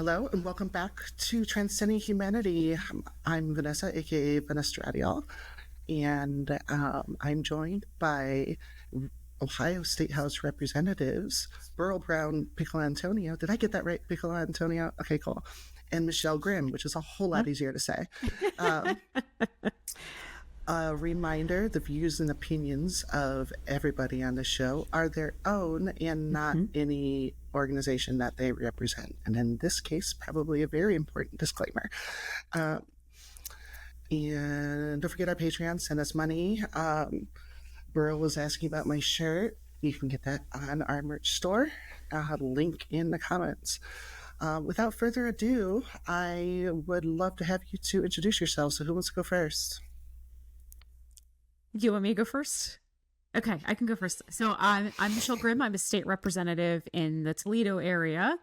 Hello and welcome back to Transcending Humanity. I'm Vanessa, aka Vanessa Radial, and I'm joined by Ohio State House Representatives Beryl Brown-Piccolantonio. Did I get that right, Piccolantonio? Okay, cool. And Michele Grimm, which is a whole lot easier to say. A reminder, the views and opinions of everybody on the show are their own and not any organization that they represent. And in this case, probably a very important disclaimer. And don't forget our Patreon, send us money. Beryl was asking about my shirt. You can get that on our merch store. Link in the comments. Without further ado, I would love to have you two introduce yourselves. So who wants to go first? You want me to go first? Okay, I can go first. So I'm Michele Grimm. I'm a state representative in the Toledo area.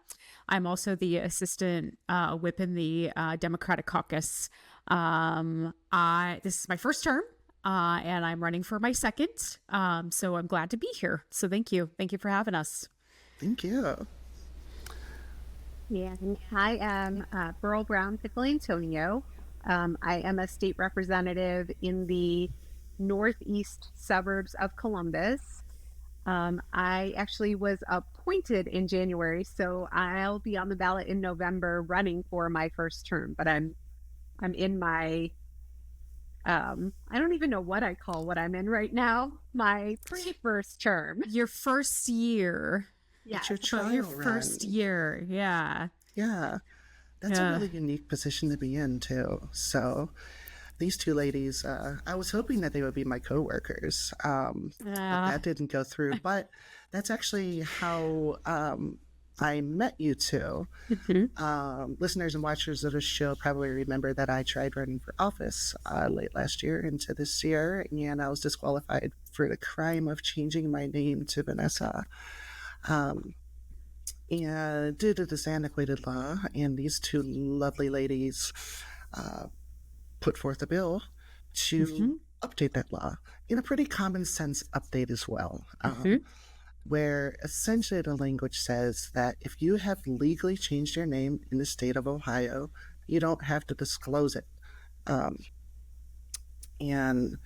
I'm also the assistant whip in the Democratic caucus. This is my first term, and I'm running for my second. So I'm glad to be here. So thank you. Thank you for having us. Thank you. Yeah, and I am Beryl Brown-Piccolantonio. I am a state representative in the northeast suburbs of Columbus. I actually was appointed in January, so I'll be on the ballot in November running for my first term, but I'm in my I don't even know what I call what I'm in right now, my pre-first term. Your first year. Yeah, it's your trial your run. first year. Yeah. Yeah. That's a really unique position to be in too. So these two ladies, I was hoping that they would be my coworkers. But that didn't go through. But that's actually how I met you two. Listeners and watchers of the show probably remember that I tried running for office late last year into this year, and I was disqualified for the crime of changing my name to Vanessa. And due to this antiquated law, and these two lovely ladies put forth a bill to update that law in a pretty common sense update as well, where essentially the language says that if you have legally changed your name in the state of Ohio, you don't have to disclose it. And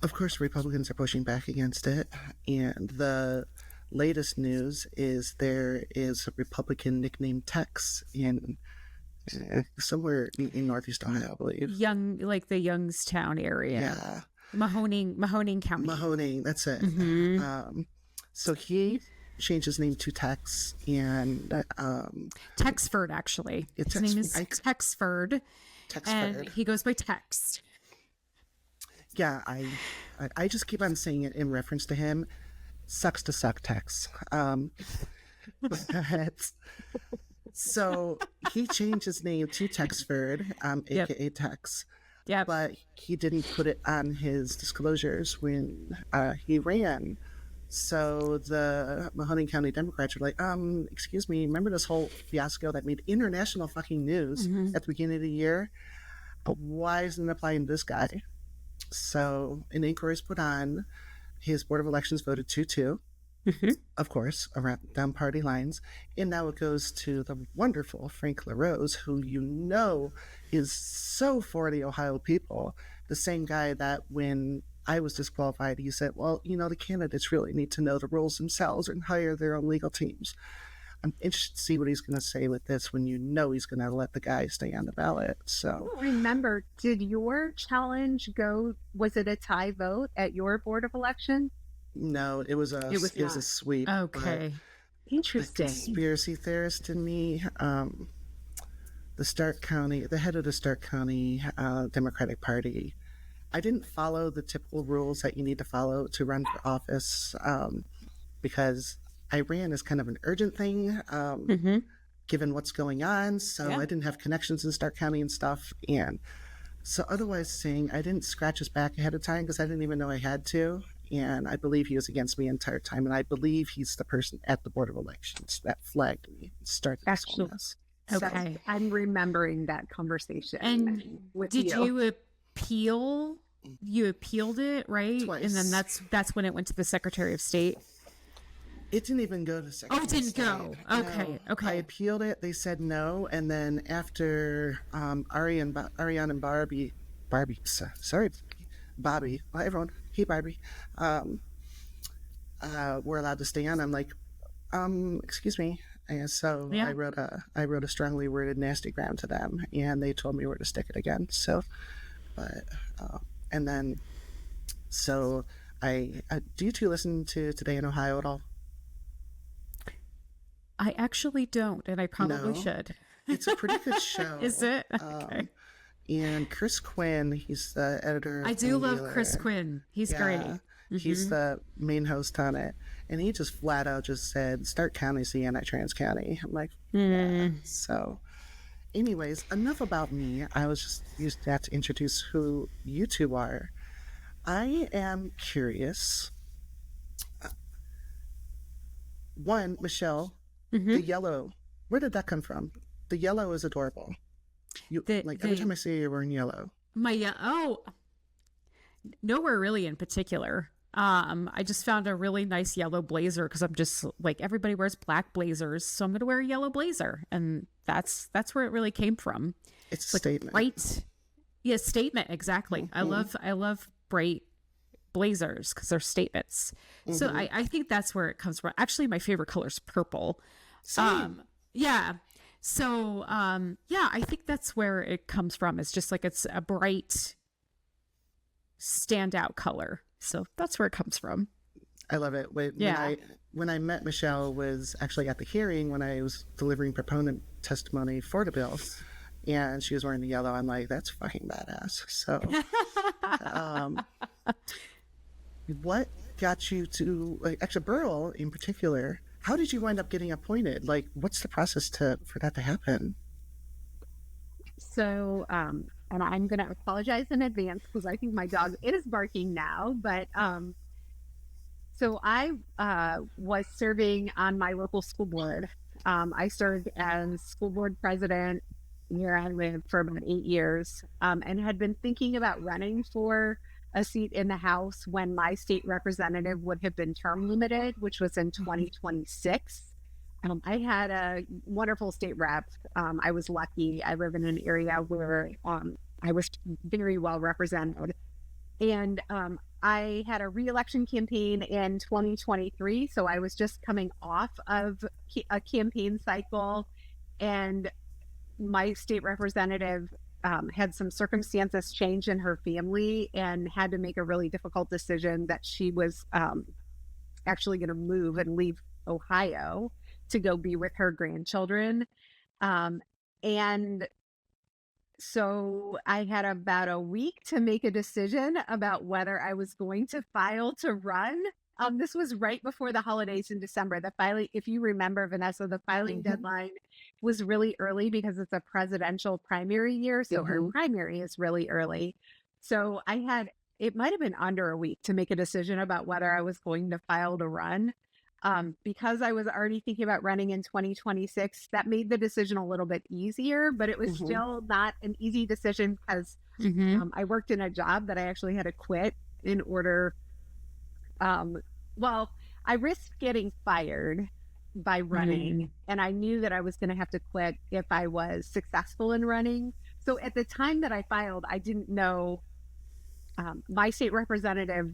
of course, Republicans are pushing back against it. And the latest news is there is a Republican nicknamed Tex in somewhere in Northeast Ohio, I believe. Like the Youngstown area. Yeah. Mahoning County. Mahoning, that's it. So he changed his name to Tex, and Texford, actually. His name is Texford. And he goes by Tex. Yeah, I just keep on saying it in reference to him. Sucks to suck, Tex. So he changed his name to Texford, aka Tex. Yeah. But he didn't put it on his disclosures when he ran. So the Mahoning County Democrats were like, excuse me, remember this whole fiasco that made international fucking news at the beginning of the year? But why isn't it applying to this guy? So an inquiry is put on. His Board of Elections voted 2-2. Of course, around down party lines. And now it goes to the wonderful Frank LaRose, who you know is so for the Ohio people. The same guy that when I was disqualified, he said, well, you know, the candidates really need to know the rules themselves and hire their own legal teams. I'm interested to see what he's going to say with this when you know he's going to let the guy stay on the ballot. So Remember, did your challenge go, was it a tie vote at your Board of Election? no, it was a sweep. Okay. Interesting. The conspiracy theorist in me, the head of the Stark County Democratic Party, I didn't follow the typical rules that you need to follow to run for office because I ran as kind of an urgent thing, given what's going on. So I didn't have connections in Stark County and stuff. And so otherwise saying I didn't scratch his back ahead of time because I didn't even know I had to. And I believe he was against me the entire time. And I believe he's the person at the Board of Elections that flagged me and started this whole mess. Okay. I'm remembering that conversation. And with did you appeal? You appealed it, right? Twice. And then that's when it went to the Secretary of State. It didn't even go to Secretary Oh, it didn't of State. go. Okay, No. okay. I appealed it. They said no. And then after Ariane and Bobby, well, everyone, hey, Barbie, were allowed to stay on, I'm like, excuse me. And so Yeah. I wrote a strongly worded nasty gram to them, and they told me where to stick it again. So, but, and then, so do you two listen to Today in Ohio at all? I actually don't, and I probably No. should. It's a pretty good show. Is it? Okay. And Chris Quinn, he's the editor. I do love Chris Quinn. He's great. He's the main host on it. And he just flat out just said, Stark County's the anti-trans county. I'm like, yeah. So, anyways, enough about me. I was just used that to introduce who you two are. I am curious. One, Michelle, the yellow, where did that come from? The yellow is adorable. Every time I see you, you're wearing yellow. Nowhere really in particular. I just found a really nice yellow blazer because I'm just like, everybody wears black blazers, so I'm gonna wear a yellow blazer, and that's where it really came from. It's a statement, right? Yeah, statement, exactly. I love bright blazers because they're statements. So I think that's where it comes from. Actually, my favorite color is purple. Same. Yeah. So, I think that's where it comes from. It's just like, it's a bright, standout color. So that's where it comes from. I love it. When I met Michelle was actually at the hearing when I was delivering proponent testimony for the bill, and she was wearing the yellow. I'm like, that's fucking badass. So, what got you to, actually, Beryl in particular, how did you wind up getting appointed? Like, what's the process for that to happen? So, and I'm going to apologize in advance because I think my dog is barking now. But so I was serving on my local school board. I served as school board president where I lived for about 8 years, and had been thinking about running for a seat in the House when my state representative would have been term limited, which was in 2026. I had a wonderful state rep. I was lucky. I live in an area where I was very well represented. And I had a re-election campaign in 2023. So I was just coming off of a campaign cycle. And my state representative had some circumstances change in her family and had to make a really difficult decision that she was actually going to move and leave Ohio to go be with her grandchildren. And so I had about a week to make a decision about whether I was going to file to run. This was right before the holidays in December. The filing, if you remember, Vanessa, the filing deadline was really early because it's a presidential primary year. So our primary is really early. So it might have been under a week to make a decision about whether I was going to file to run. Because I was already thinking about running in 2026, that made the decision a little bit easier, but it was still not an easy decision because I worked in a job that I actually had to quit in order. I risked getting fired by running, and I knew that I was going to have to quit if I was successful in running. So at the time that I filed, I didn't know. My state representative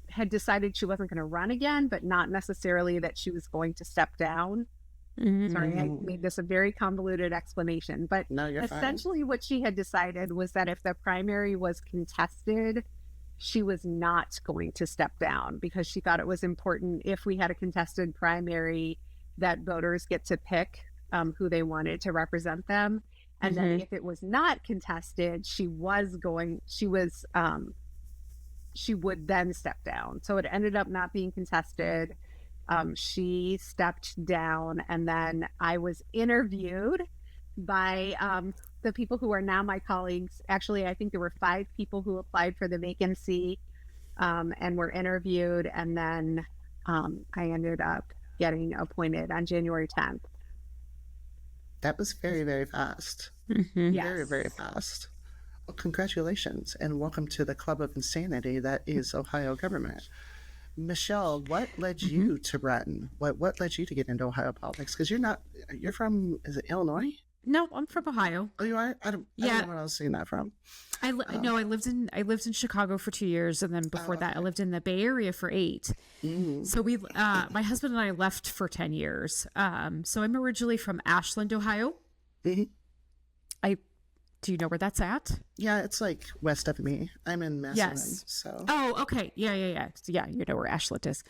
had decided she wasn't going to run again, but not necessarily that she was going to step down. Sorry, I made this a very convoluted explanation, but no, you're essentially fine. What she had decided was that if the primary was contested, she was not going to step down because she thought it was important if we had a contested primary that voters get to pick who they wanted to represent them. And then if it was not contested, she would then step down. So it ended up not being contested. She stepped down, and then I was interviewed by the people who are now my colleagues. Actually, I think there were 5 people who applied for the vacancy and were interviewed, and then I ended up getting appointed on January 10th. That was very, very fast. Yes. Very, very fast. Well, congratulations, and welcome to the club of insanity that is Ohio government. Michelle, what led you to run? What led you to get into Ohio politics? Because you're from, is it Illinois? No, I'm from Ohio. Oh, you are? I don't know what I was seeing that from. No, I lived in Chicago for 2 years, and then before that, I lived in the Bay Area for 8. So my husband and I left for 10 years. So I'm originally from Ashland, Ohio. Do you know where that's at? Yeah, it's like west of me. I'm in Massillon. Yes. So. Oh, okay. Yeah. Yeah, you know where Ashland is.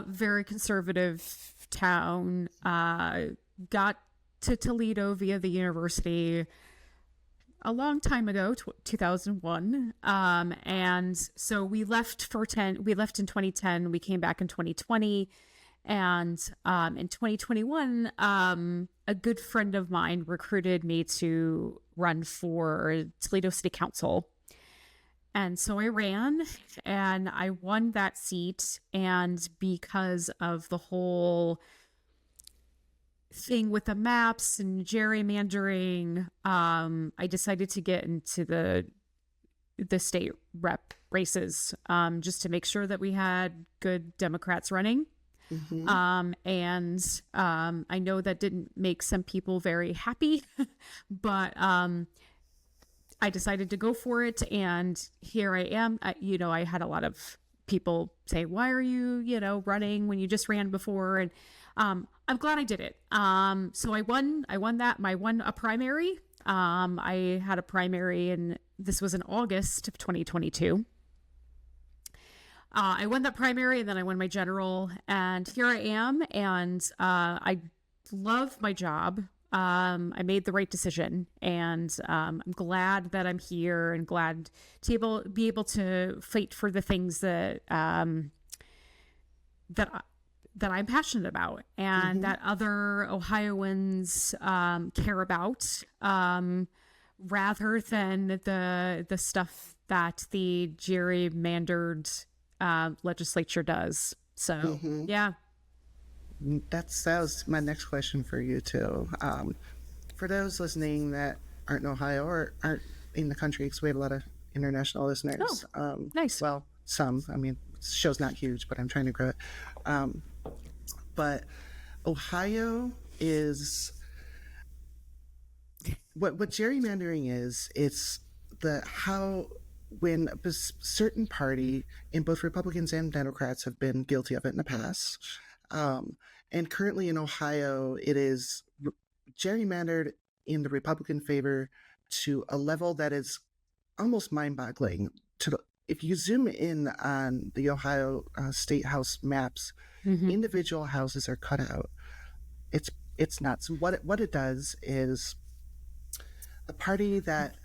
Very conservative town. Got to Toledo via the university a long time ago, 2001. And so we left in 2010. We came back in 2020. And in 2021, a good friend of mine recruited me to run for Toledo City Council. And so I ran and I won that seat. And because of the whole thing with the maps and gerrymandering, I decided to get into the state rep races, just to make sure that we had good Democrats running. And I know that didn't make some people very happy, but I decided to go for it, and here I am. I had a lot of people say, "Why are you, running when you just ran before?" And I'm glad I did it. So I won a primary. I had a primary, and this was in August of 2022. I won that primary, and then I won my general, and here I am, and I love my job. I made the right decision, and I'm glad that I'm here, and glad to be able to fight for the things that that I'm passionate about, and that other Ohioans care about, rather than the stuff that the gerrymandered legislature does. So yeah, that was my next question for you too. For those listening that aren't in Ohio or aren't in the country, because we have a lot of international listeners. Nice. Well, some. I mean, the show's not huge, but I'm trying to grow it. But Ohio is what gerrymandering is. It's when a certain party, and both Republicans and Democrats have been guilty of it in the past. And currently in Ohio, it is gerrymandered in the Republican favor to a level that is almost mind-boggling. If you zoom in on the Ohio State House maps, individual houses are cut out. It's nuts. What it does is a party that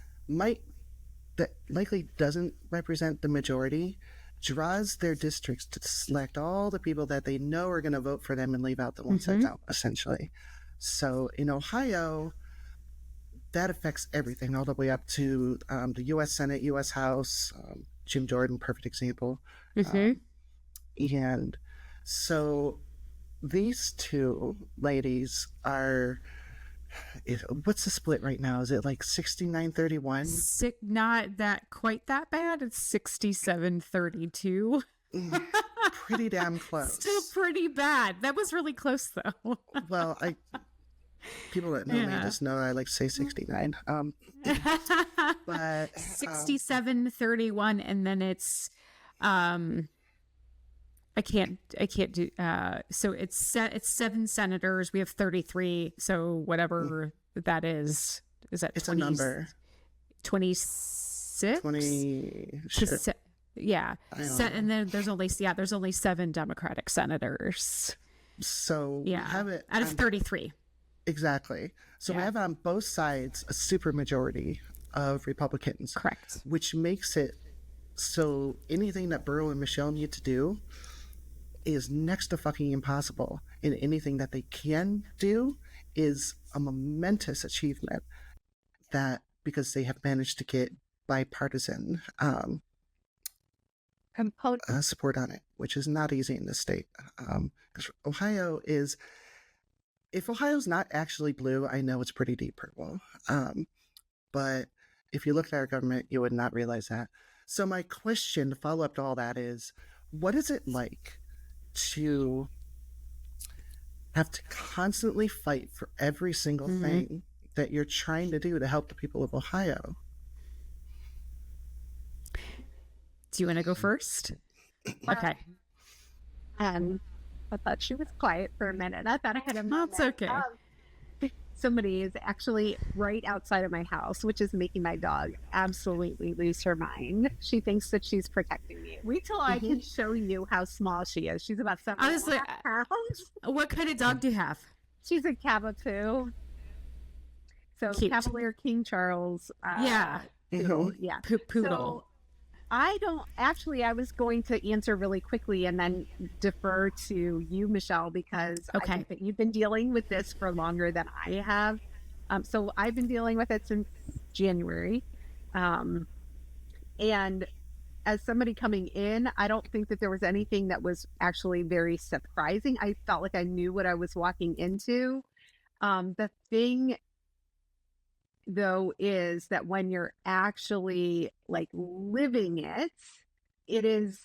likely doesn't represent the majority draws their districts to select all the people that they know are going to vote for them and leave out the ones that don't, essentially. So in Ohio, that affects everything, all the way up to the U.S. Senate, U.S. House, Jim Jordan, perfect example. And so these two ladies are... what's the split right now? Is it like 69-31? Not that quite that bad. It's 67-32. Pretty damn close. Still pretty bad. That was really close though. Well, people that know me just know I like to say 69. But 67-31, and then it's I can't do so it's 7 senators. We have 33, so whatever that is that it's 20, a number. 26? 20, sure. Yeah. And then there's only 7 Democratic senators. So yeah, we have it out of 33. Exactly. So we have on both sides a supermajority of Republicans. Correct. Which makes it so anything that Beryl and Michele need to do is next to fucking impossible. And anything that they can do is a momentous achievement, that because they have managed to get bipartisan support on it, which is not easy in this state. Because Ohio is, if Ohio's not actually blue, I know it's pretty deep purple. But if you look at our government, you would not realize that. So my question to follow up to all that is, what is it like to have to constantly fight for every single thing that you're trying to do to help the people of Ohio? Do you want to go first? Okay. I thought she was quiet for a minute. I thought I had a moment. That's okay. Somebody is actually right outside of my house, which is making my dog absolutely lose her mind. She thinks that she's protecting me. Wait till I can show you how small she is. She's about 7 pounds. What kind of dog do you have? She's a Cavapoo. So Cute. Cavalier King Charles. Poodle. Yeah. Poodle. So, I was going to answer really quickly and then defer to you, Michelle, because I think that you've been dealing with this for longer than I have. So I've been dealing with it since January. And as somebody coming in, I don't think that there was anything that was actually very surprising. I felt like I knew what I was walking into. The thing though is that when you're actually like living it, it is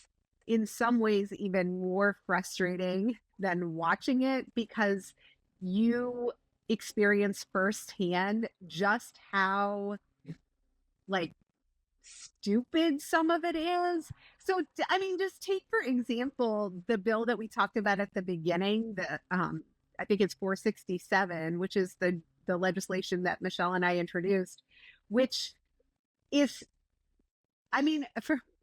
in some ways even more frustrating than watching it, because you experience firsthand just how like stupid some of it is. So I mean, just take for example the bill that we talked about at the beginning, the I think it's 467, which is the legislation that Michelle and I introduced, which is, I mean,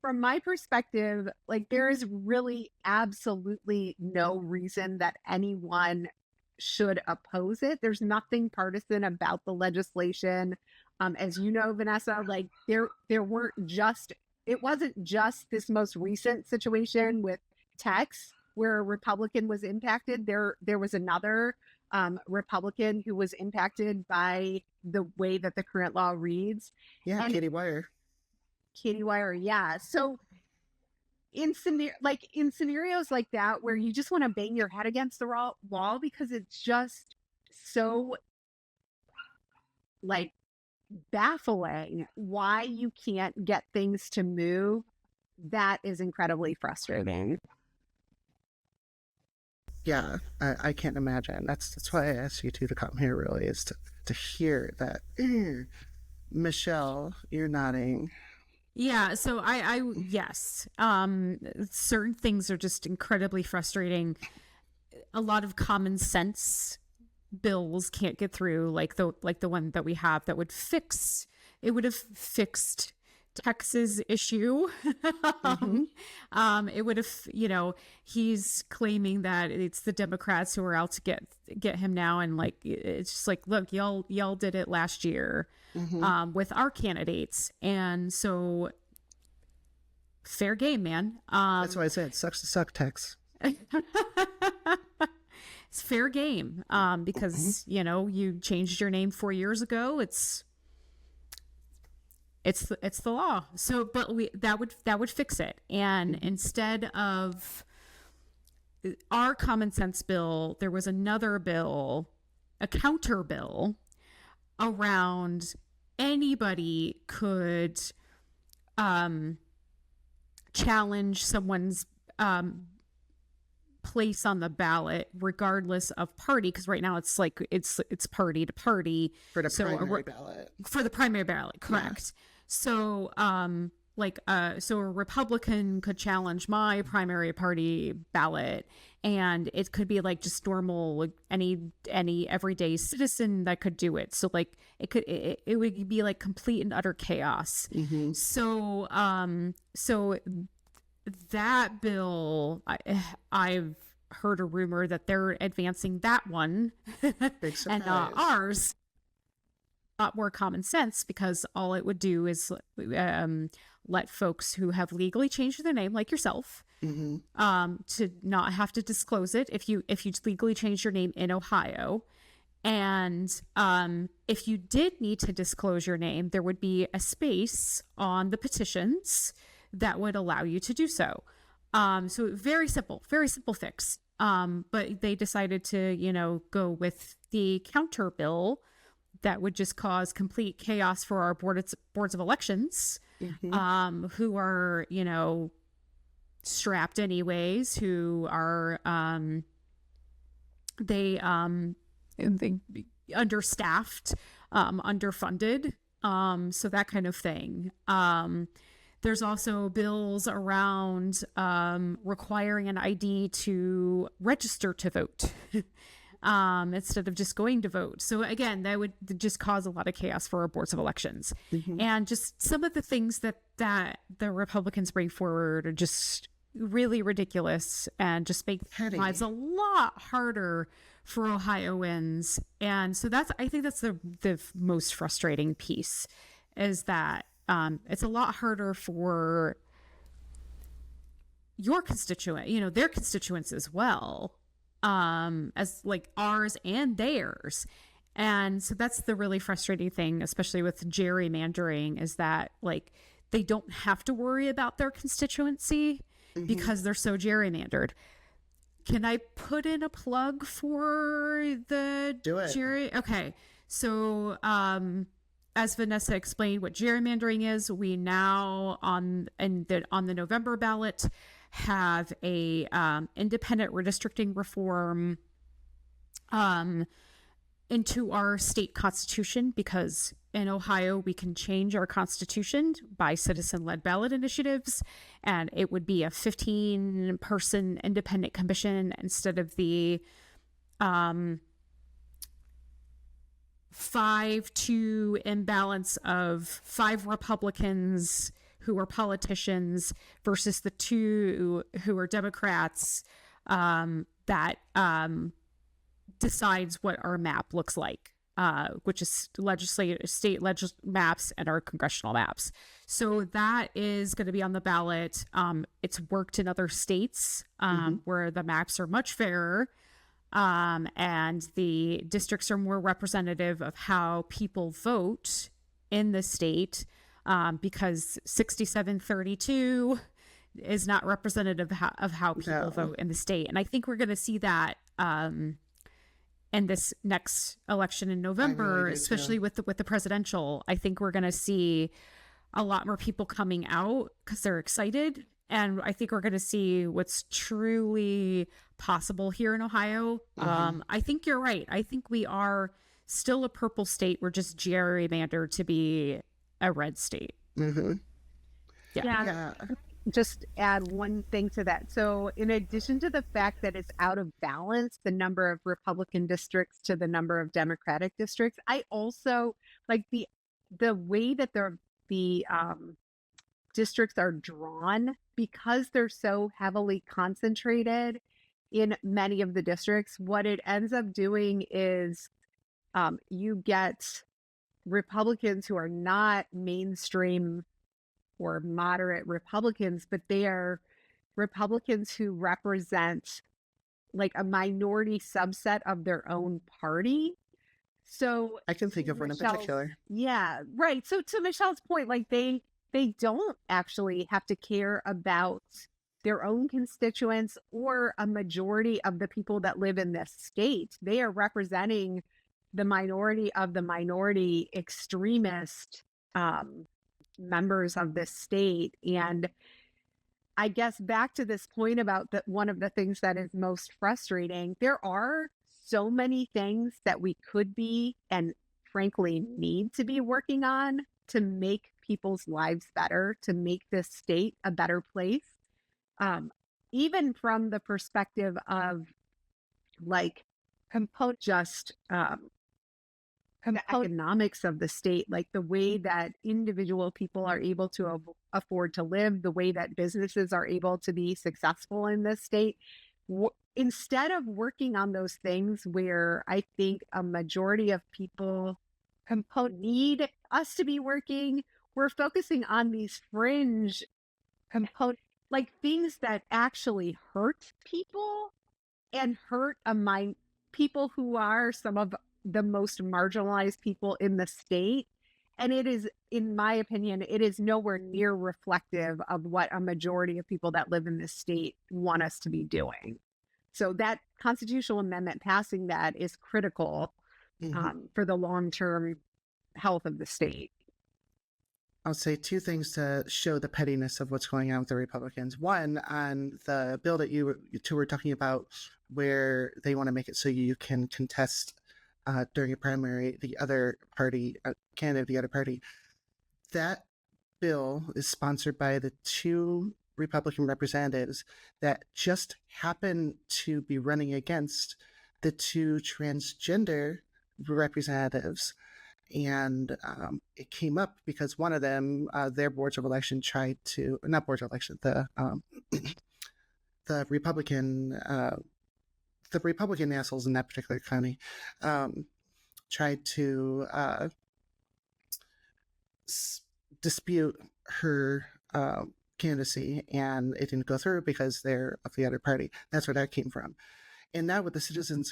from my perspective, like there is really absolutely no reason that anyone should oppose it. There's nothing partisan about the legislation. As you know, Vanessa, like there it wasn't just this most recent situation with Tex where a Republican was impacted. There was another Republican who was impacted by the way that the current law reads. Yeah, and Katie Wire, yeah. So in scenarios like that where you just want to bang your head against the wall because it's just so like baffling why you can't get things to move, that is incredibly frustrating. Yeah, I can't imagine. That's why I asked you two to come here, really, is to hear that. Michelle, you're nodding. Yeah, so I yes. Certain things are just incredibly frustrating. A lot of common sense bills can't get through, like the one that we have that would fix. It would have fixed Texas issue. It would have, he's claiming that it's the Democrats who are out to get him now, and like it's just like, look, y'all did it last year with our candidates, and so fair game, man. That's why I said sucks to suck, Tex. It's fair game, because you changed your name 4 years ago. It's the law. So, but that would fix it. And instead of our common sense bill, there was another bill, a counter bill, around anybody could challenge someone's place on the ballot regardless of party, because right now it's like it's party to party for the primary ballot. For the primary ballot, correct. Yeah. So so a Republican could challenge my primary party ballot, and it could be like just normal, like any everyday citizen that could do it. So like it would be like complete and utter chaos. So so that bill, I've heard a rumor that they're advancing that one and not ours. A lot more common sense, because all it would do is let folks who have legally changed their name, like yourself, to not have to disclose it if you legally changed your name in Ohio. And if you did need to disclose your name, there would be a space on the petitions that would allow you to do so. So very simple fix. But they decided to, go with the counter bill that would just cause complete chaos for our boards of elections, who are, strapped anyways, who are they understaffed, underfunded, so that kind of thing. There's also bills around requiring an ID to register to vote instead of just going to vote. So again, that would just cause a lot of chaos for our boards of elections. And just some of the things that the Republicans bring forward are just really ridiculous and just make lives a lot harder for Ohioans. And so I think that's the most frustrating piece, is that it's a lot harder for your constituent, their constituents as well, as like ours and theirs. And so that's the really frustrating thing, especially with gerrymandering, is that like they don't have to worry about their constituency because they're so gerrymandered. Can I put in a plug for the jury? Okay. So, as Vanessa explained what gerrymandering is, we now on the November ballot have a independent redistricting reform into our state constitution, because in Ohio we can change our constitution by citizen-led ballot initiatives, and it would be a 15-person independent commission instead of the 5-2 imbalance of 5 Republicans who are politicians versus the 2 who are Democrats, that decides what our map looks like, which is state maps and our congressional maps. So that is going to be on the ballot. It's worked in other states where the maps are much fairer, and the districts are more representative of how people vote in the state, because 67-32 is not representative of how people vote in the state. And I think we're going to see that in this next election in November, especially with the presidential. I think we're going to see a lot more people coming out because they're excited. And I think we're going to see what's truly possible here in Ohio. I think you're right. I think we are still a purple state. We're just gerrymandered to be a red state. Yeah. Just add one thing to that. So in addition to the fact that it's out of balance, the number of Republican districts to the number of Democratic districts, I also like the way that the districts are drawn, because they're so heavily concentrated in many of the districts. What it ends up doing is you get Republicans who are not mainstream or moderate Republicans, but they are Republicans who represent like a minority subset of their own party. So I can think of one in particular. Yeah, right. So to Michelle's point, like they don't actually have to care about their own constituents or a majority of the people that live in this state. They are representing the minority of the minority extremist members of this state. And I guess back to this point about that, one of the things that is most frustrating, there are so many things that we could be and frankly need to be working on to make people's lives better, to make this state a better place. Even from the perspective of like economics of the state, like the way that individual people are able to afford to live, the way that businesses are able to be successful in this state. Instead of working on those things where I think a majority of people need us to be working, we're focusing on these fringe components, like things that actually hurt people and hurt people who are some of the most marginalized people in the state. And it is, in my opinion, it is nowhere near reflective of what a majority of people that live in this state want us to be doing. So that constitutional amendment, passing that, is critical for the long-term health of the state. I'll say two things to show the pettiness of what's going on with the Republicans. One, on the bill that you two were talking about, where they want to make it so you can contest during a primary the other party, candidate of the other party. That bill is sponsored by the two Republican representatives that just happen to be running against the two transgender representatives. And it came up because one of them, their boards of election tried to, not boards of election, the Republican assholes in that particular county tried to dispute her candidacy, and it didn't go through because they're of the other party. That's where that came from. And now with the Citizens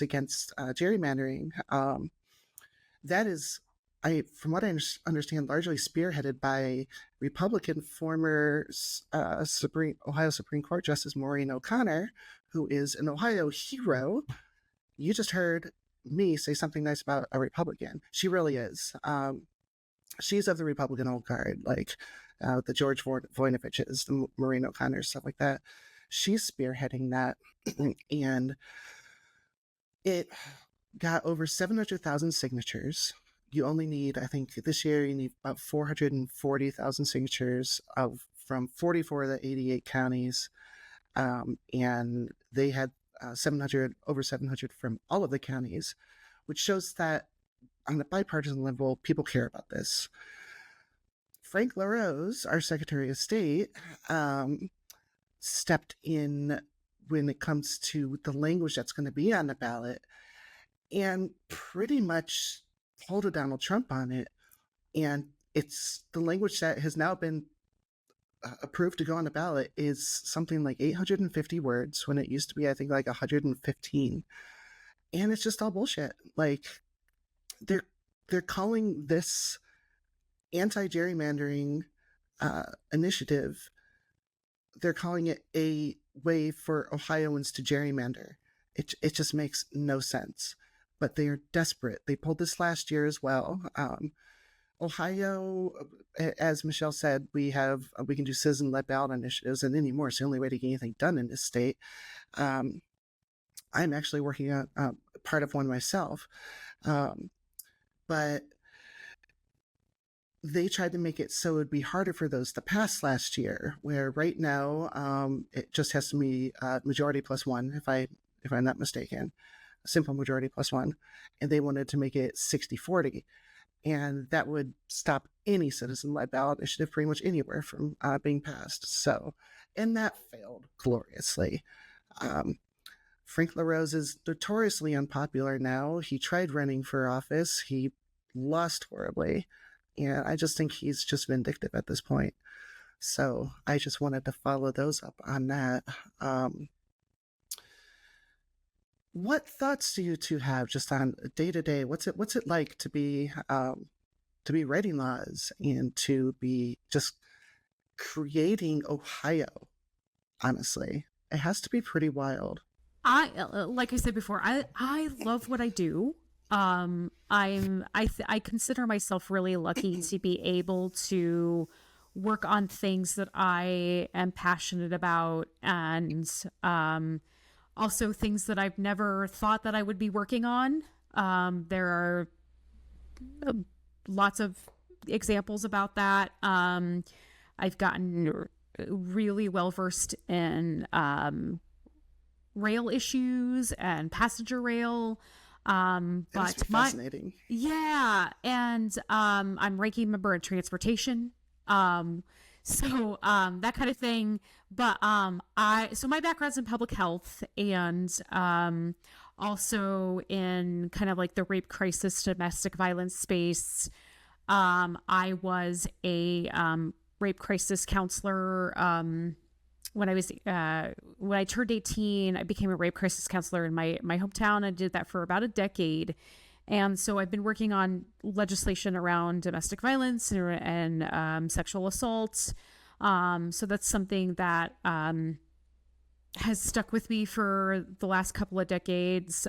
Against Gerrymandering, that is, from what I understand, largely spearheaded by Republican former Ohio Supreme Court Justice Maureen O'Connor, who is an Ohio hero. You just heard me say something nice about a Republican. She really is. She's of the Republican old guard, like the George Voinoviches, the Maureen O'Connor, stuff like that. She's spearheading that, and it got over 700,000 signatures. You only need, I think this year you need about 440,000 signatures from 44 of the 88 counties, and they had over 700 from all of the counties, which shows that on the bipartisan level, people care about this. Frank LaRose, our Secretary of State, stepped in when it comes to the language that's going to be on the ballot and pretty much pulled a Donald Trump on it. And it's the language that has now been approved to go on the ballot is something like 850 words when it used to be, I think, like 115. And it's just all bullshit. Like, they're calling this anti-gerrymandering initiative, they're calling it a way for Ohioans to gerrymander. It just makes no sense. But they are desperate. They pulled this last year as well. Ohio, as Michele said, we can do citizen-led ballot initiatives, and anymore it's the only way to get anything done in this state. I'm actually working on part of one myself. But they tried to make it so it would be harder for those to pass last year, where right now it just has to be majority plus one, if I'm not mistaken, a simple majority plus one, and they wanted to make it 60-40, and that would stop any citizen-led ballot initiative pretty much anywhere from being passed. So, and that failed gloriously. Frank LaRose is notoriously unpopular now. He tried running for office. He lost horribly. And I just think he's just vindictive at this point. So I just wanted to follow those up on that. What thoughts do you two have just on day to day? What's it like to be writing laws and to be just creating Ohio? Honestly, it has to be pretty wild. Like I said before, I love what I do. I consider myself really lucky to be able to work on things that I am passionate about, and also things that I've never thought that I would be working on. There are lots of examples about that. I've gotten really well versed in rail issues and passenger rail. But fascinating. And I'm ranking member in transportation. So that kind of thing. But so my background's in public health, and also in kind of like the rape crisis, domestic violence space. I was a rape crisis counselor. When I turned 18, I became a rape crisis counselor in my hometown. I did that for about a decade. And so I've been working on legislation around domestic violence and sexual assault. So that's something that has stuck with me for the last couple of decades.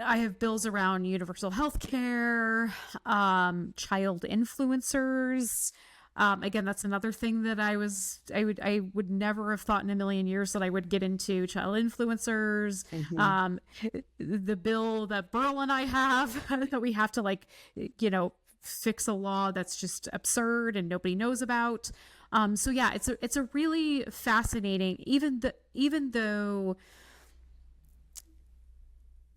I have bills around universal health care, child influencers. Again, that's another thing that I would never have thought in a million years that I would get into child influencers. The bill that Beryl and I have that we have to like, fix a law that's just absurd and nobody knows about. So yeah, it's a really fascinating, even though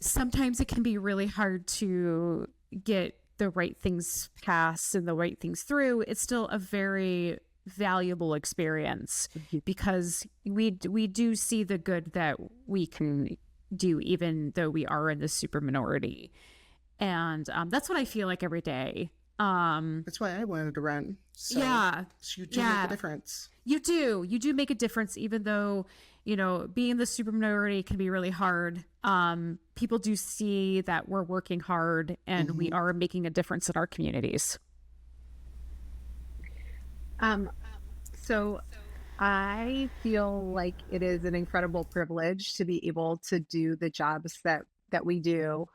sometimes it can be really hard to get the right things passed and the right things through. It's still a very valuable experience because we do see the good that we can do, even though we are in the super minority. And that's what I feel like every day. That's why I wanted to run. So you do make a difference. You do make a difference, even though, being the super minority can be really hard. People do see that we're working hard and we are making a difference in our communities. So I feel like it is an incredible privilege to be able to do the jobs that we do.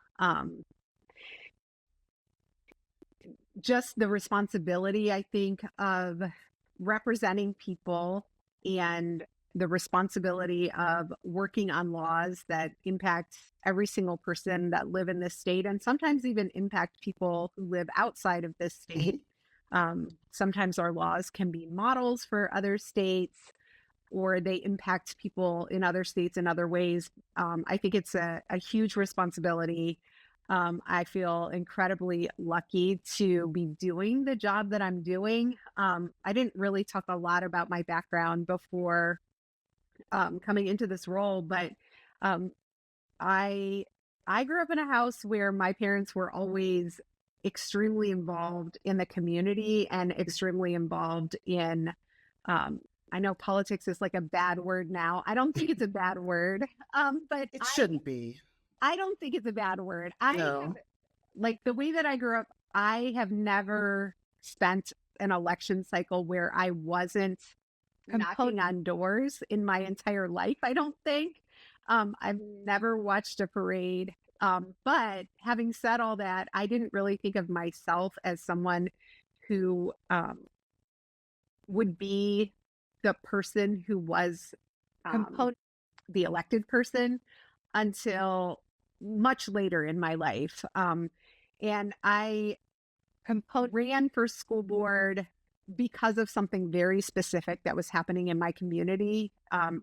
Just the responsibility, I think, of representing people and the responsibility of working on laws that impact every single person that live in this state and sometimes even impact people who live outside of this state. Sometimes our laws can be models for other states or they impact people in other states in other ways. I think it's a huge responsibility. I feel incredibly lucky to be doing the job that I'm doing. I didn't really talk a lot about my background before coming into this role, but I grew up in a house where my parents were always extremely involved in the community and extremely involved in, I know politics is like a bad word now. I don't think it's a bad word, but it shouldn't be. I don't think it's a bad word. No. Like the way that I grew up, I have never spent an election cycle where I wasn't knocking on doors in my entire life, I don't think. I've never watched a parade. But having said all that, I didn't really think of myself as someone who would be the person who was the elected person until much later in my life. And I ran for school board because of something very specific that was happening in my community.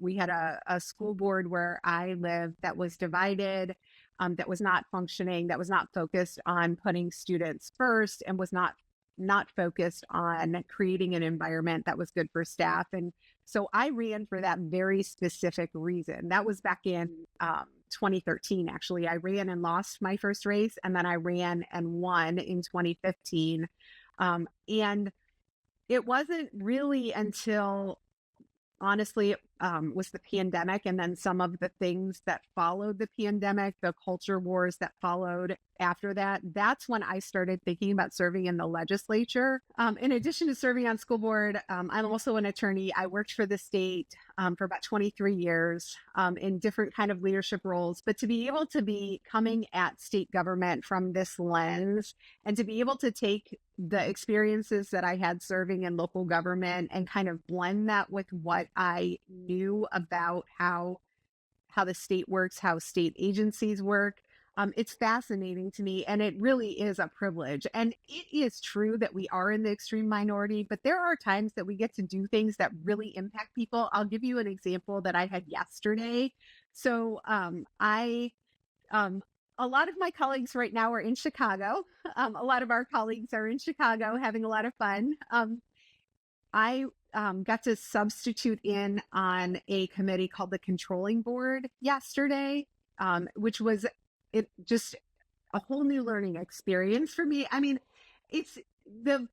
We had a school board where I lived that was divided, that was not functioning, that was not focused on putting students first, and was not focused on creating an environment that was good for staff. And so I ran for that very specific reason. That was back in 2013, actually. I ran and lost my first race, and then I ran and won in 2015. And it wasn't really until, honestly, it was the pandemic and then some of the things that followed the pandemic, the culture wars that followed after that. That's when I started thinking about serving in the legislature. In addition to serving on school board, I'm also an attorney. I worked for the state for about 23 years in different kind of leadership roles. But to be able to be coming at state government from this lens and to be able to take the experiences that I had serving in local government and kind of blend that with what I knew about how the state works, how state agencies work. It's fascinating to me, and it really is a privilege. And it is true that we are in the extreme minority, but there are times that we get to do things that really impact people. I'll give you an example that I had yesterday. So a lot of my colleagues right now are in Chicago. A lot of our colleagues are in Chicago having a lot of fun. I got to substitute in on a committee called the Controlling Board yesterday, which was just a whole new learning experience for me. I mean, it's the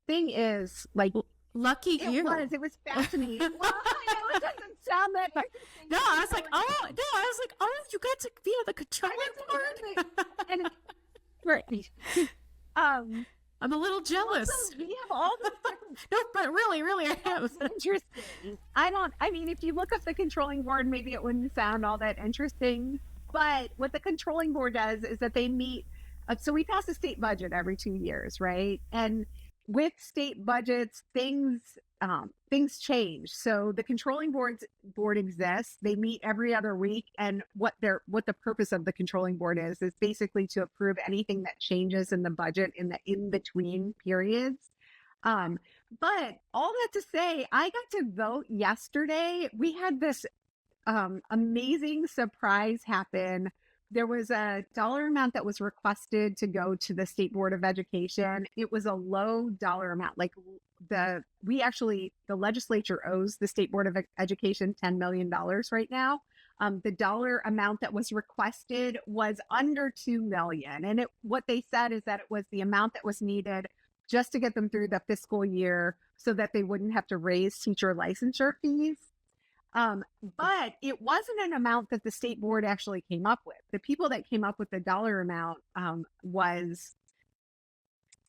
thing is, like, lucky you. It was fascinating. Well, I know it doesn't sound that much. No, I was like, oh, you got to be on the Controlling Board. And right. I'm a little jealous. Also, we have all these different... No, but really, I am. Interesting. I mean, if you look up the Controlling Board, maybe it wouldn't sound all that interesting, But what the controlling board does is that they meet. So we pass a state budget every 2 years, right? And with state budgets, things change. So the controlling board exists. They meet every other week, and what the purpose of the controlling board is basically to approve anything that changes in the budget in the in between periods. But all that to say, I got to vote yesterday. We had this amazing surprise happen. There was a dollar amount that was requested to go to the State Board of Education. It was a low dollar amount. Like the legislature owes the State Board of Education $10 million right now. The dollar amount that was requested was under $2 million. And what they said is that it was the amount that was needed just to get them through the fiscal year so that they wouldn't have to raise teacher licensure fees. But it wasn't an amount that the state board actually came up with. The people that came up with the dollar amount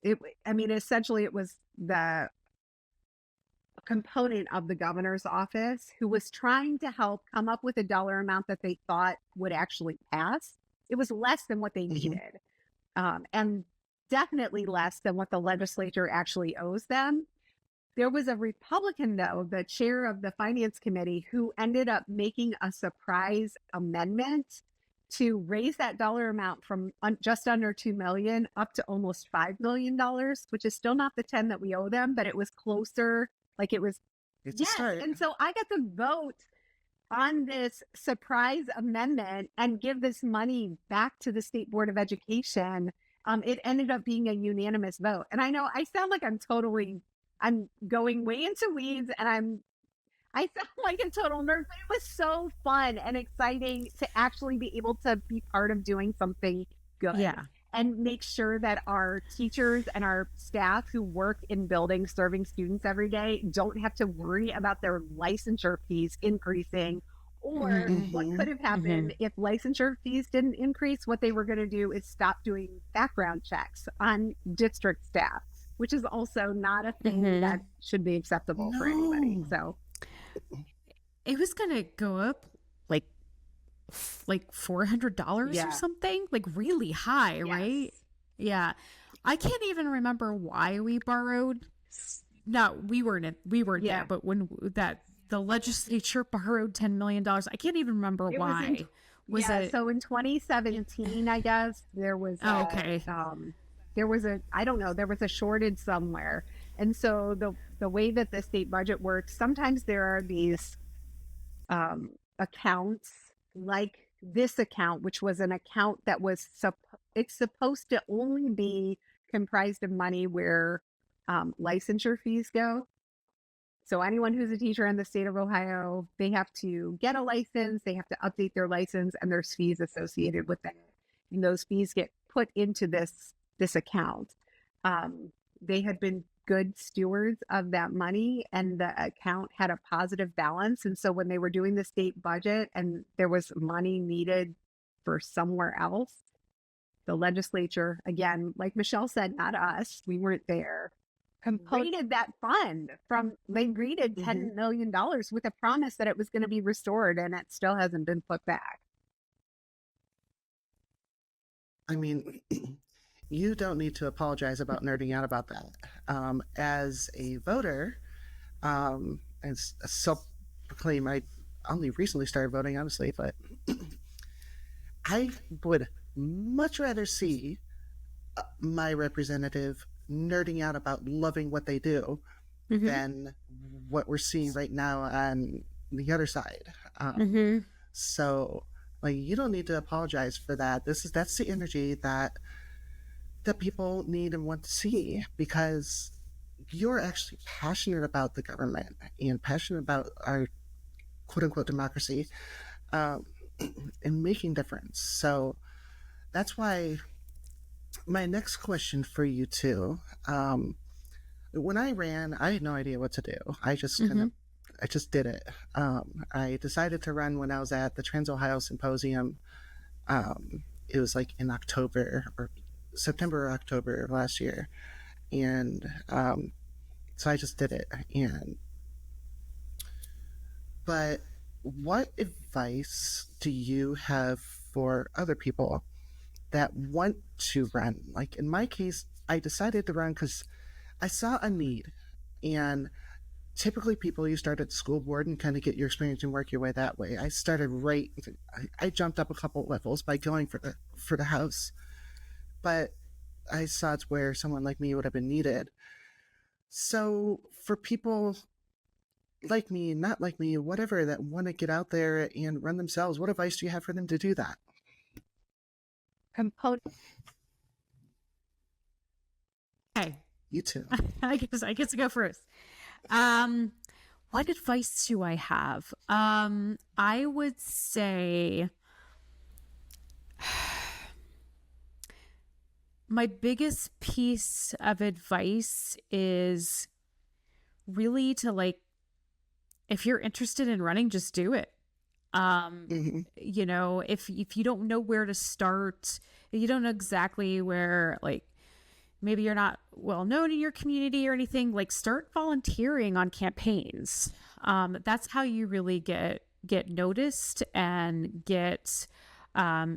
essentially it was the component of the governor's office who was trying to help come up with a dollar amount that they thought would actually pass. It was less than what they needed, and definitely less than what the legislature actually owes them. There was a Republican, though, the chair of the Finance Committee, who ended up making a surprise amendment to raise that dollar amount from just under $2 million up to almost $5 million, which is still not the 10 that we owe them, but it was closer. Like it was. It's a start. And so I got to vote on this surprise amendment and give this money back to the State Board of Education. It ended up being a unanimous vote. And I know I sound like I'm going way into weeds and I sound like a total nerd, but it was so fun and exciting to actually be able to be part of doing something good. Yeah. And make sure that our teachers and our staff who work in buildings serving students every day don't have to worry about their licensure fees increasing. Or what could have happened if licensure fees didn't increase. What they were going to do is stop doing background checks on district staff, which is also not a thing that should be acceptable for anybody. So it was going to go up like $400 or something, like really high, right? Yeah. I can't even remember why we borrowed. No, we weren't there, but when the legislature borrowed $10 million, I can't even remember why. So in 2017, I guess there was there was a shortage somewhere. And so the way that the state budget works, sometimes there are these accounts like this account, which was an account that was it's supposed to only be comprised of money where licensure fees go. So anyone who's a teacher in the state of Ohio, they have to get a license, they have to update their license, and there's fees associated with that. And those fees get put into this account. They had been good stewards of that money, and the account had a positive balance. And so when they were doing the state budget and there was money needed for somewhere else, the legislature, again, like Michele said, not us, we weren't there, completed that fund they rated $10 million with a promise that it was going to be restored, and it still hasn't been put back. I mean, you don't need to apologize about nerding out about that. As a voter, and self-proclaim, I only recently started voting, honestly, but I would much rather see my representative nerding out about loving what they do than what we're seeing right now on the other side. So, like, you don't need to apologize for that. That's the energy that people need and want to see, because you're actually passionate about the government and passionate about our quote-unquote democracy, and making difference. So that's why my next question for you too, when I ran, I had no idea what to do. I just did it. I decided to run when I was at the Trans-Ohio Symposium. It was like in September or October of last year. And so I just did it. But what advice do you have for other people that want to run. Like in my case, I decided to run because I saw a need. And typically people, you start at the school board and kind of get your experience and work your way that way. I started I jumped up a couple levels by going for the house. But I saw it's where someone like me would have been needed. So for people like me, not like me, whatever, that want to get out there and run themselves, what advice do you have for them to do that? Component. Okay. You too. I guess I go first. What advice do I have? I would say my biggest piece of advice is really to, like, if you're interested in running, just do it. You know, if you don't know where to start, you don't know exactly where, like, maybe you're not well known in your community or anything, like, start volunteering on campaigns. That's how you really get noticed and get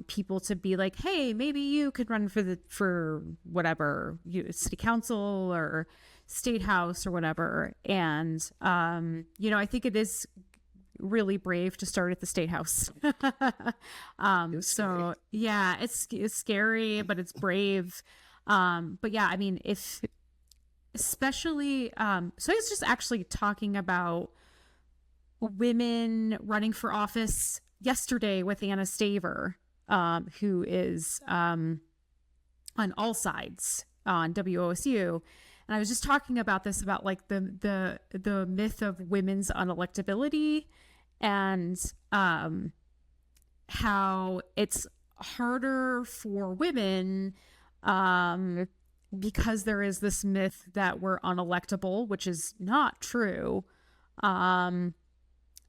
people to be like, hey, maybe you could run for whatever, city council or state house or whatever. And you know, I think it is really brave to start at the state house. So yeah, it's scary, but it's brave. But yeah, I mean, especially so I was just actually talking about women running for office yesterday with Anna Staver, who is on All Sides on WOSU. And I was just talking about this, about like the myth of women's unelectability, and how it's harder for women because there is this myth that we're unelectable, which is not true.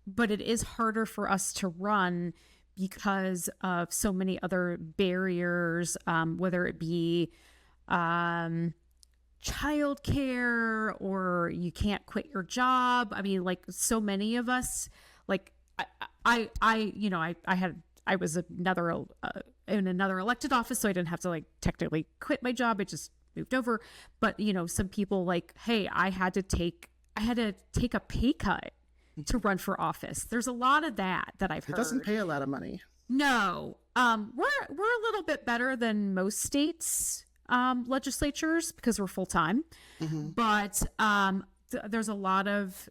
But it is harder for us to run because of so many other barriers, whether it be childcare, or you can't quit your job. I mean, like, so many of us, like, I was in another elected office, so I didn't have to, like, technically quit my job. I just moved over. But, you know, some people, like, hey, I had to take a pay cut to run for office. There's a lot of that I've heard. It doesn't pay a lot of money. No. We're a little bit better than most states legislatures because we're full time. But there's a lot of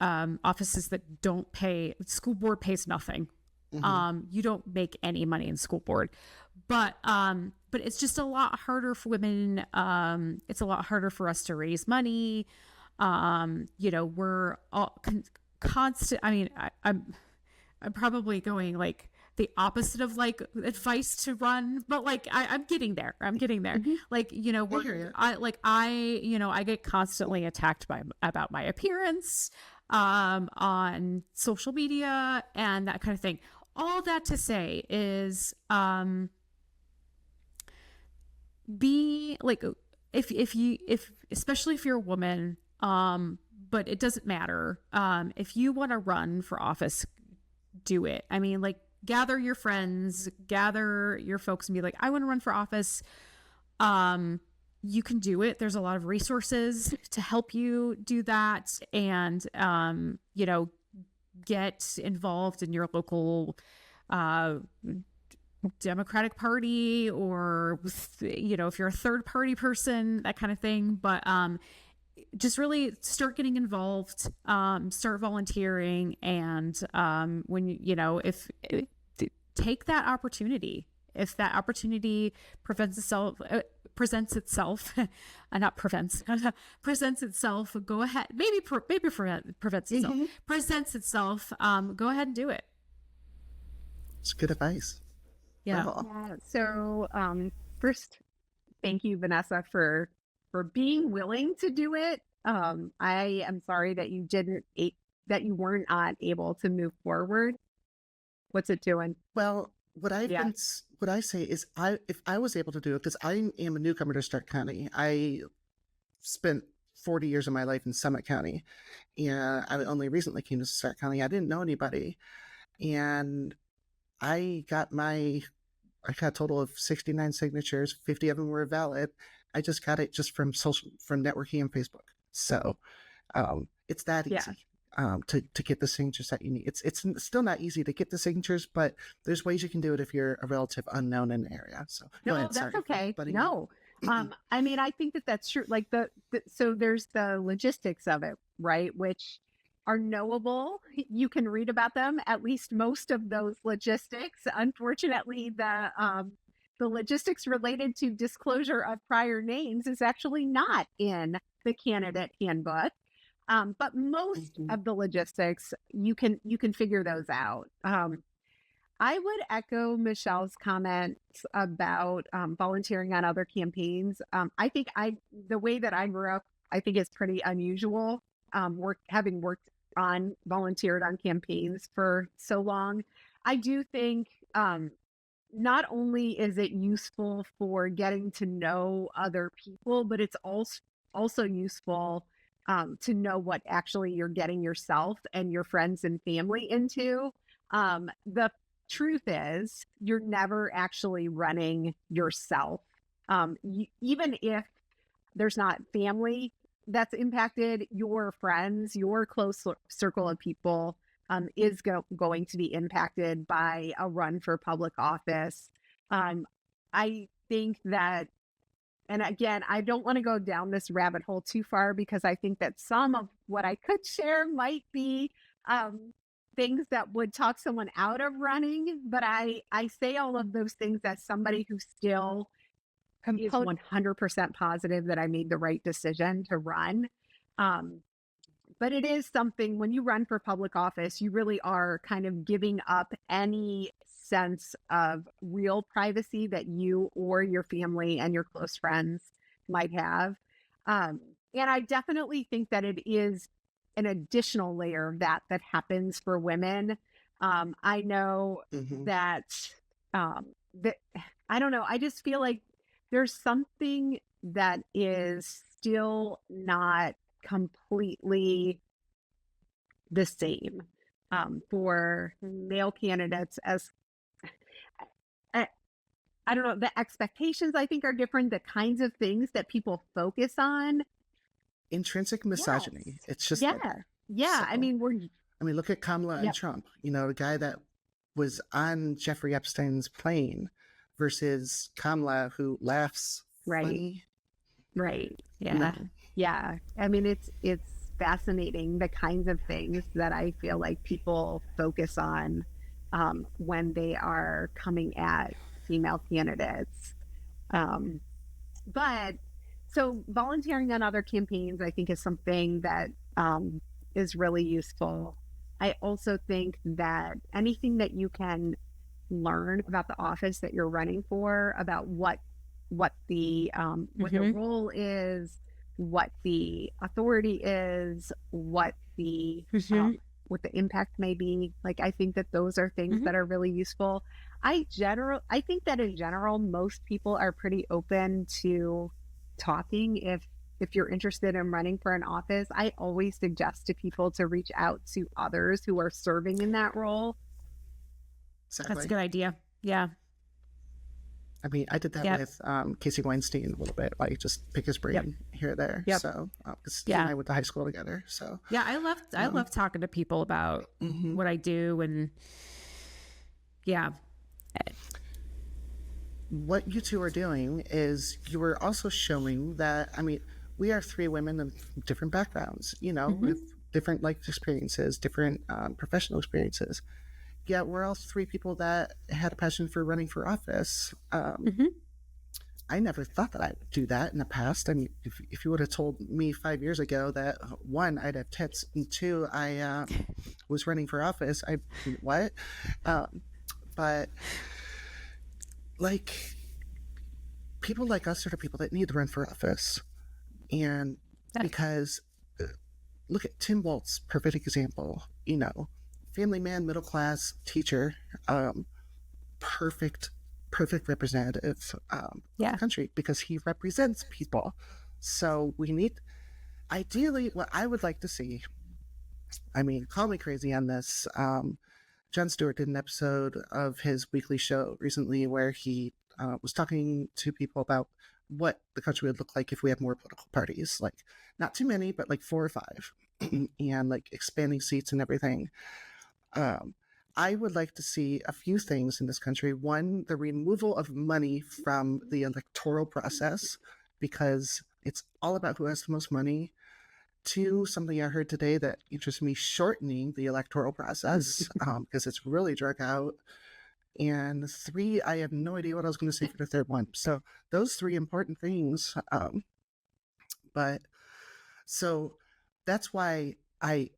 offices that don't pay. School board pays nothing. You don't make any money in school board, but it's just a lot harder for women. It's a lot harder for us to raise money. You know, we're all constant. I mean, I'm probably going, like, the opposite of, like, advice to run, but, like, I'm getting there. Like, you know, I get constantly attacked about my appearance, on social media and that kind of thing. All that to say is, be like, if especially if you're a woman, but it doesn't matter. If you want to run for office, do it. I mean, like, gather your friends, gather your folks and be like, I want to run for office. You can do it. There's a lot of resources to help you do that. And, you know, get involved in your local, Democratic Party, or, you know, if you're a third party person, that kind of thing. But, just really start getting involved, start volunteering. And, when you know, take that opportunity. If that opportunity presents itself, presents itself, go ahead. Maybe prevents itself, presents itself. Go ahead and do it. It's good advice. Yeah. Yeah. So, first, thank you, Vanessa, for being willing to do it. I am sorry that you weren't able to move forward. What's it doing? Well, what I say is, if I was able to do it, because I am a newcomer to Stark County. I spent 40 years of my life in Summit County, and I only recently came to Stark County. I didn't know anybody, and I got I got a total of 69 signatures. 50 of them were valid. I just got it just from networking and Facebook. So it's that easy to get the signatures that you need. It's still not easy to get the signatures, but there's ways you can do it if you're a relative unknown in the area. So no, ahead, that's sorry, okay. buddy. No, I mean, I think that that's true. Like so there's the logistics of it, right? Which are knowable. You can read about them, at least most of those logistics. Unfortunately, the logistics related to disclosure of prior names is actually not in the candidate handbook. But most of the logistics, you can figure those out. I would echo Michelle's comments about volunteering on other campaigns. I think the way that I grew up, I think is pretty unusual. Having worked volunteered on campaigns for so long, I do think not only is it useful for getting to know other people, but it's also useful to know what actually you're getting yourself and your friends and family into. The truth is, you're never actually running yourself. Even if there's not family that's impacted, your friends, your close circle of people is going to be impacted by a run for public office. I think that, and again, I don't want to go down this rabbit hole too far, because I think that some of what I could share might be things that would talk someone out of running. But I say all of those things as somebody who still is 100% positive that I made the right decision to run. But it is something, when you run for public office, you really are kind of giving up any sense of real privacy that you or your family and your close friends might have. And I definitely think that it is an additional layer of that happens for women. I know that I don't know. I just feel like there's something that is still not completely the same for male candidates. As I don't know, the expectations I think are different. The kinds of things that people focus on. Intrinsic misogyny. Yes. It's just So, I mean, look at Kamala and Trump. You know, the guy that was on Jeffrey Epstein's plane versus Kamala, who laughs funny. Right. Yeah. Yeah. I mean, it's fascinating, the kinds of things that I feel like people focus on when they are coming at female candidates. But so volunteering on other campaigns, I think, is something that is really useful. I also think that anything that you can learn about the office that you're running for, about what the role is, what the authority is, what the impact may be. Like, I think that those are things that are really useful. I think that in general, most people are pretty open to talking. If you're interested in running for an office, I always suggest to people to reach out to others who are serving in that role. Exactly. That's a good idea. Yeah. I mean, I did that with Casey Weinstein a little bit, like just pick his brain here or there. So, because he and I went to high school together. So yeah, I love talking to people about what I do, and what you two are doing is you are also showing that, I mean, we are three women of different backgrounds, you know, with different life experiences, different professional experiences. Yeah, we're all three people that had a passion for running for office. I never thought that I would do that in the past. I mean, if you would have told me 5 years ago that, one, I'd have tits, and two, I was running for office, what? But, like, people like us are the people that need to run for office. And because, look at Tim Walz, perfect example, you know, family man, middle class, teacher, perfect representative of the country, because he represents people. So we need, ideally, what I would like to see, I mean, call me crazy on this, Jon Stewart did an episode of his weekly show recently where he was talking to people about what the country would look like if we had more political parties, like not too many, but like 4 or 5, and like expanding seats and everything. I would like to see a few things in this country. One, the removal of money from the electoral process, because it's all about who has the most money. 2, something I heard today that interests me, shortening the electoral process because it's really drug out. And 3, I have no idea what I was going to say for the third one. So those 3 important things. But so that's why I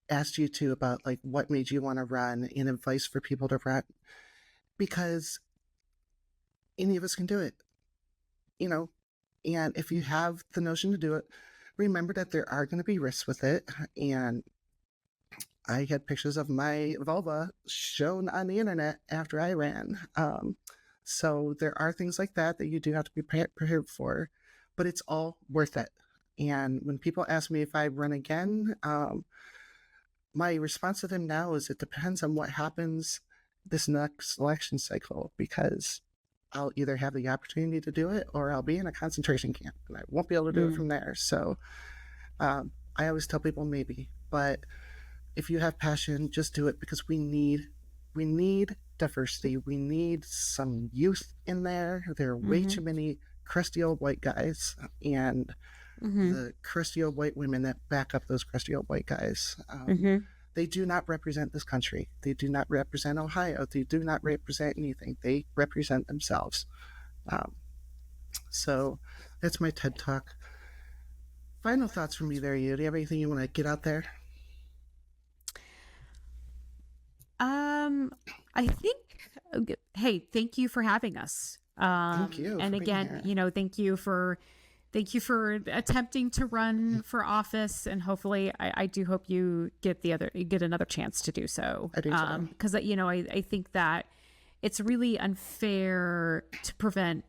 asked you two about like what made you want to run and advice for people to run, because any of us can do it, you know. And if you have the notion to do it, remember that there are going to be risks with it. And I had pictures of my vulva shown on the internet after I ran. So there are things like that that you do have to be prepared for, but it's all worth it. And when people ask me if I run again, my response to them now is it depends on what happens this next election cycle, because I'll either have the opportunity to do it or I'll be in a concentration camp and I won't be able to do it from there. So I always tell people maybe, but if you have passion, just do it, because we need diversity. We need some youth in there. There are way too many crusty old white guys and the crusty old white women that back up those crusty old white guys. They do not represent this country. They do not represent Ohio. They do not represent anything. They represent themselves. So that's my TED Talk. Final thoughts from you there, you. Do you have anything you want to get out there? I think, hey, thank you for having us. Thank you. And again, you know, thank you for attempting to run for office, and hopefully I do hope you get another chance to do so. I do too. Because you know, I think that it's really unfair to prevent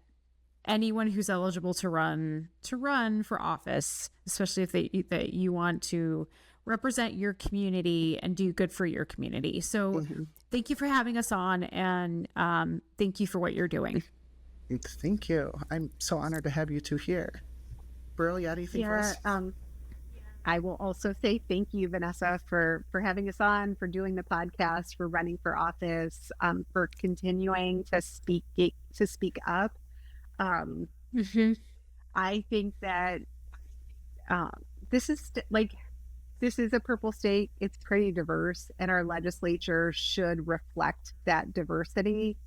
anyone who's eligible to run for office, especially if that you want to represent your community and do good for your community. So thank you for having us on, and thank you for what you're doing. Thank you. I'm so honored to have you two here. Beryl, you got anything for us? I will also say thank you, Vanessa, for having us on, for doing the podcast, for running for office, for continuing to speak up. I think that this is a purple state. It's pretty diverse, and our legislature should reflect that diversity.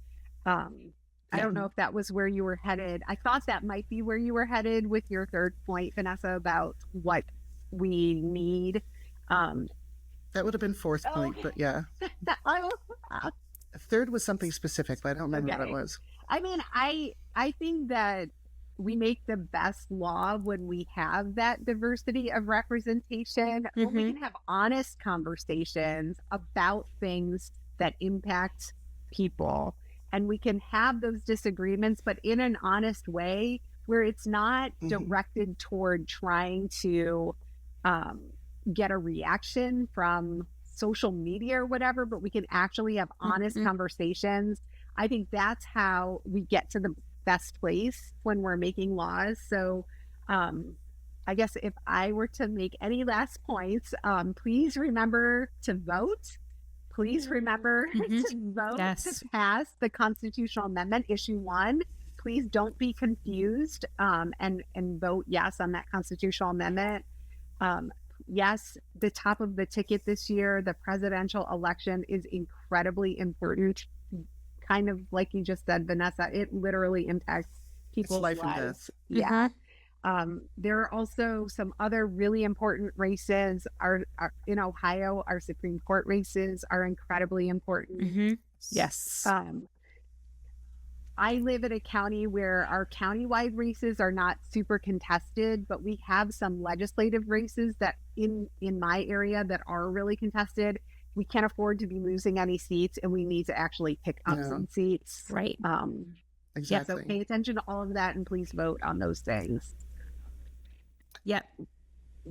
I don't know if that was where you were headed. I thought that might be where you were headed with your third point, Vanessa, about what we need. That would have been fourth point, but yeah. Third was something specific, but I don't remember what it was. I mean, I think that we make the best law when we have that diversity of representation, when we can have honest conversations about things that impact people. And we can have those disagreements, but in an honest way where it's not directed toward trying to get a reaction from social media or whatever, but we can actually have honest conversations. I think that's how we get to the best place when we're making laws. So I guess if I were to make any last points, please remember to vote. Please remember to vote to pass the constitutional amendment, issue 1. Please don't be confused and vote yes on that constitutional amendment. Yes, the top of the ticket this year, the presidential election, is incredibly important. Kind of like you just said, Vanessa, it literally impacts people's lives. And death. Yeah. There are also some other really important races. Our in Ohio, our Supreme Court races are incredibly important. Yes. I live in a county where our countywide races are not super contested, but we have some legislative races that in my area that are really contested. We can't afford to be losing any seats, and we need to actually pick up some seats. Right. Exactly. So pay attention to all of that, and please vote on those things. Yep.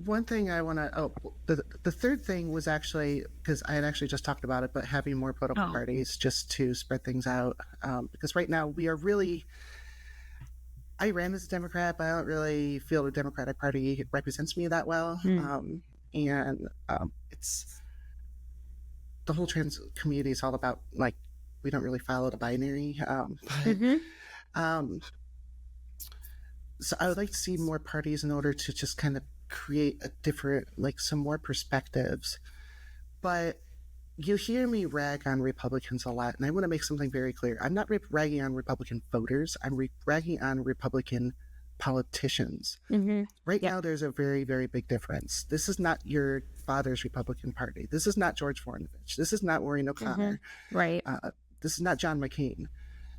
one thing I want to, the third thing was actually, because I had actually just talked about it, but having more political parties just to spread things out. Because right now we are really, I ran as a Democrat, but I don't really feel the Democratic Party represents me that well. It's, the whole trans community is all about, like, we don't really follow the binary. So I would like to see more parties in order to just kind of create a different, like, some more perspectives. But you hear me rag on Republicans a lot, and I want to make something very clear. I'm not ragging on Republican voters. I'm ragging on Republican politicians. Right now, there's a very, very big difference. This is not your father's Republican Party. This is not George Voinovich. This is not Maureen O'Connor. Right. This is not John McCain.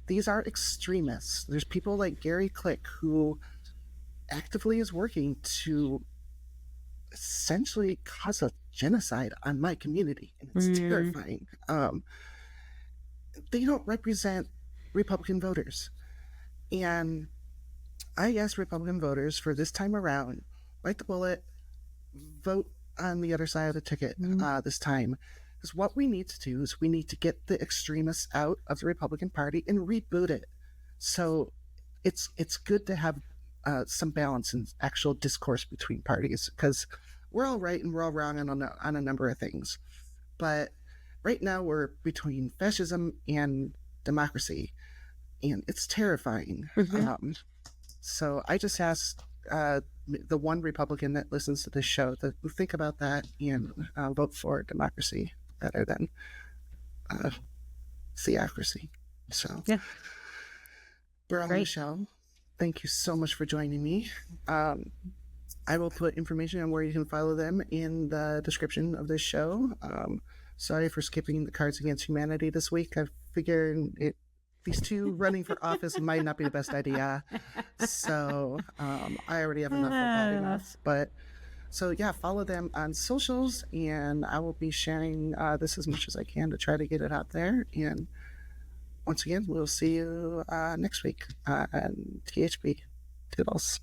These are extremists. There's people like Gary Click who actively is working to essentially cause a genocide on my community, and it's terrifying. They don't represent Republican voters, and I ask Republican voters for this time around, bite the bullet, vote on the other side of the ticket this time. Because what we need to do is we need to get the extremists out of the Republican Party and reboot it. So it's good to have some balance and actual discourse between parties, because we're all right and we're all wrong on a number of things. But right now we're between fascism and democracy, and it's terrifying. So I just asked the one Republican that listens to this show to think about that and vote for democracy rather than theocracy. So, Beryl, Michele, thank you so much for joining me. I will put information on where you can follow them in the description of this show. Sorry for skipping the Cards Against Humanity this week. I figured these two running for office might not be the best idea. So I already have enough of that enough. But so yeah, follow them on socials, and I will be sharing this as much as I can to try to get it out there. And once again, we'll see you next week on THB. Toodles.